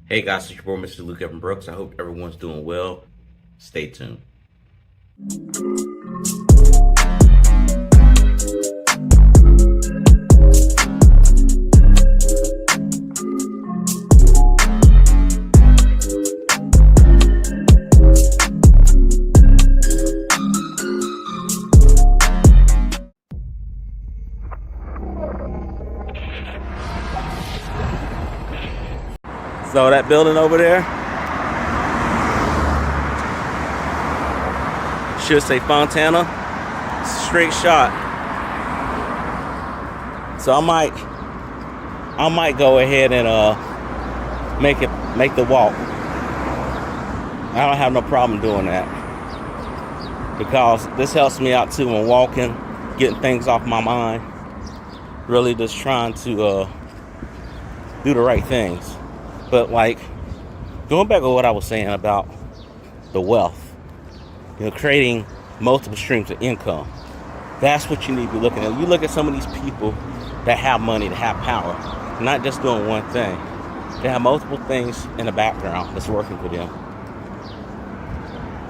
Hey guys, it's your boy Mr. Luke Evan Brooks. I hope everyone's doing well. Stay tuned. So that building over there should say Fontana. Straight shot. So I might go ahead and make the walk. I don't have no problem doing that because this helps me out too when walking, getting things off my mind. Really just trying to do the right things. But like, going back to what I was saying about the wealth, creating multiple streams of income. That's what you need to be looking at. You look at some of these people that have money, that have power, not just doing one thing. They have multiple things in the background that's working for them.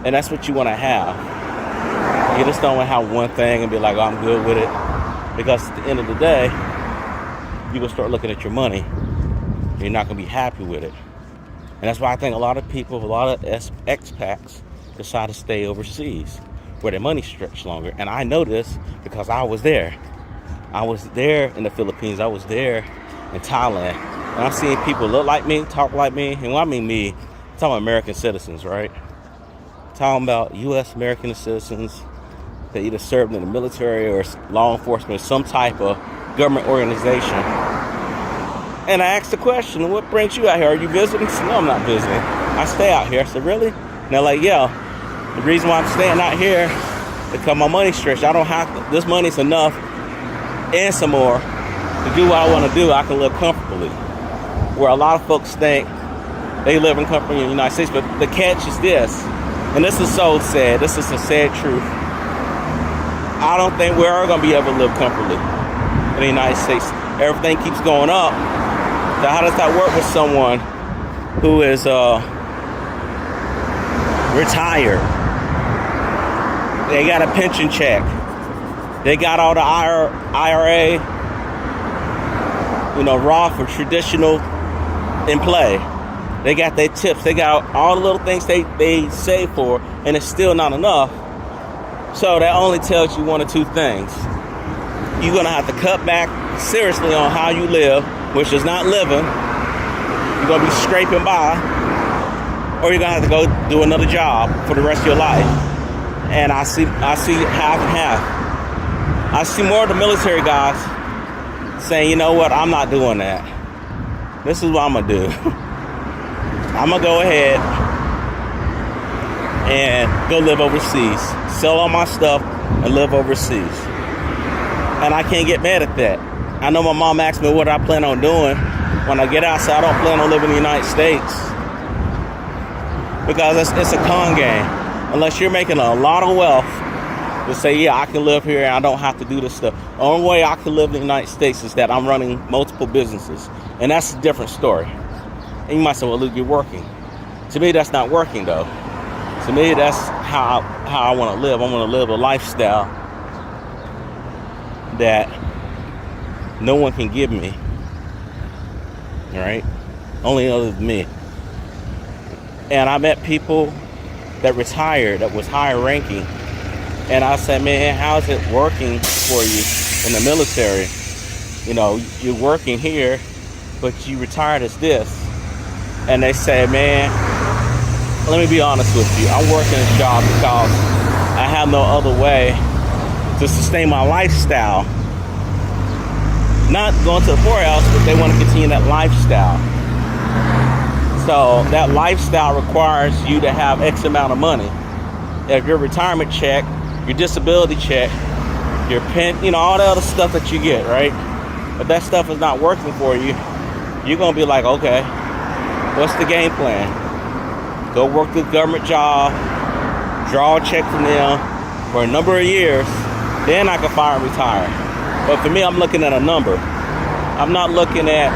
And that's what you want to have. You just don't want to have one thing and be like, oh, I'm good with it. Because at the end of the day, you're going to start looking at your money. You're not going to be happy with it. And that's why I think a lot of people, a lot of expats decide to stay overseas where their money stretch longer. And I know this because I was there. I was there in the Philippines. I was there in Thailand. And I'm seeing people look like me, talk like me. And when I mean me, I'm talking about American citizens, right? Talking about U.S. American citizens that either served in the military or law enforcement, some type of government organization. And I asked the question, what brings you out here? Are you visiting? So, no, I'm not visiting. I stay out here. I said, really? And they're like, yeah. The reason why I'm staying out here is because my money's stretched. I don't have to, this money's enough and some more to do what I want to do. I can live comfortably. Where a lot of folks think they live in comfort in the United States. But the catch is this, and this is so sad. This is a sad truth. I don't think we're going to be able to live comfortably in the United States. Everything keeps going up. So how does that work with someone who is retired? They got a pension check. They got all the IRA, Roth or traditional in play. They got their tips. They got all the little things they save for, and it's still not enough. So that only tells you one or two things. You're going to have to cut back seriously on how you live, which is not living. You're going to be scraping by, or you're going to have to go do another job for the rest of your life. And I see half and half. I see more of the military guys saying, you know what, I'm not doing that. This is what I'm going to do. I'm going to go ahead and go live overseas. Sell all my stuff and live overseas. And I can't get mad at that. I know my mom asked me what I plan on doing when I get out. So I don't plan on living in the United States because it's a con game. Unless you're making a lot of wealth to say, yeah, I can live here and I don't have to do this stuff. The only way I can live in the United States is that I'm running multiple businesses. And that's a different story. And you might say, well, Luke, you're working. To me, that's not working, though. To me, that's how I want to live. I want to live a lifestyle that no one can give me, right? Only other than me. And I met people that retired, that was higher ranking. And I said, man, how's it working for you in the military? You're working here, but you retired as this. And they said, man, let me be honest with you. I'm working this job because I have no other way to sustain my lifestyle. Not going to the poorhouse, but they want to continue that lifestyle. So that lifestyle requires you to have X amount of money. If your retirement check, your disability check, your pen, all the other stuff that you get, right? If that stuff is not working for you, you're going to be like, okay, what's the game plan? Go work the government job, draw a check from them for a number of years, then I can fire and retire. But for me, I'm looking at a number. I'm not looking at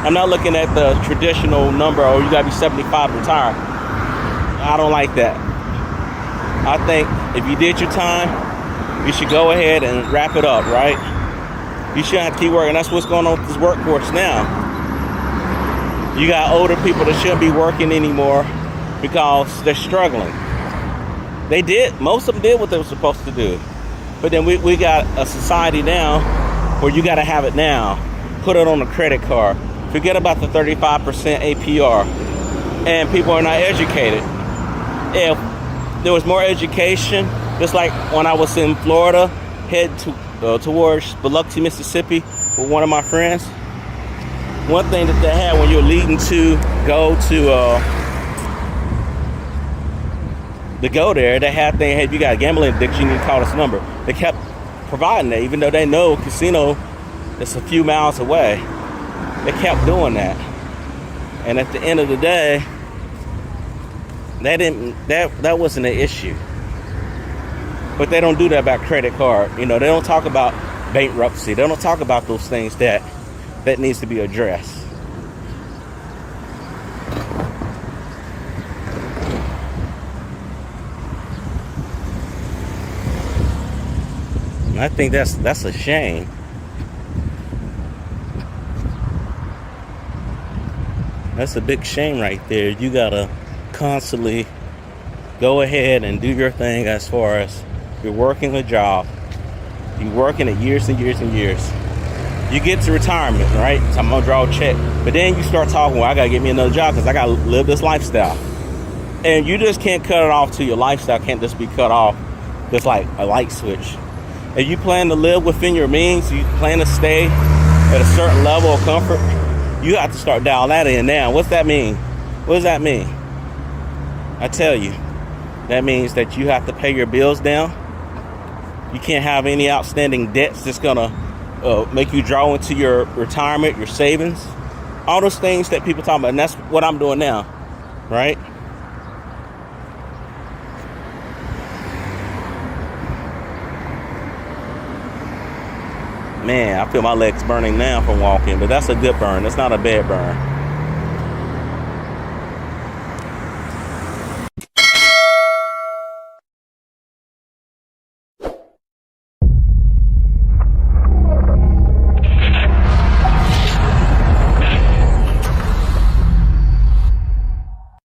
I'm not looking at the traditional number, oh, you gotta be 75 to retire. I don't like that. I think if you did your time, you should go ahead and wrap it up, right? You shouldn't have to keep working. That's what's going on with this workforce now. You got older people that shouldn't be working anymore because they're struggling. They did, most of them did what they were supposed to do. But then we got a society now where you gotta have it now. Put it on a credit card. Forget about the 35% APR. And people are not educated. If there was more education, just like when I was in Florida, head towards Biloxi, Mississippi with one of my friends, one thing that they had when you're leaving to go there, they had if you got a gambling addiction, you can call this number. They kept providing that, even though they know casino is a few miles away. They kept doing that, and at the end of the day, that wasn't an issue. But they don't do that about credit card. You know, they don't talk about bankruptcy. They don't talk about those things that needs to be addressed. And I think that's a shame. That's a big shame right there. You gotta constantly go ahead and do your thing as far as you're working a job. You're working it years and years and years. You get to retirement, right? So I'm gonna draw a check. But then you start talking, well, I gotta get me another job because I gotta live this lifestyle. And you just can't cut it off to your lifestyle. Can't just be cut off just like a light switch. If you plan to live within your means, you plan to stay at a certain level of comfort, you have to start dialing that in now. What's that mean? What does that mean? I tell you, that means that you have to pay your bills down. You can't have any outstanding debts that's gonna make you draw into your retirement, your savings, all those things that people talk about. And that's what I'm doing now, right? Man, I feel my legs burning now from walking, but that's a good burn. That's not a bad burn.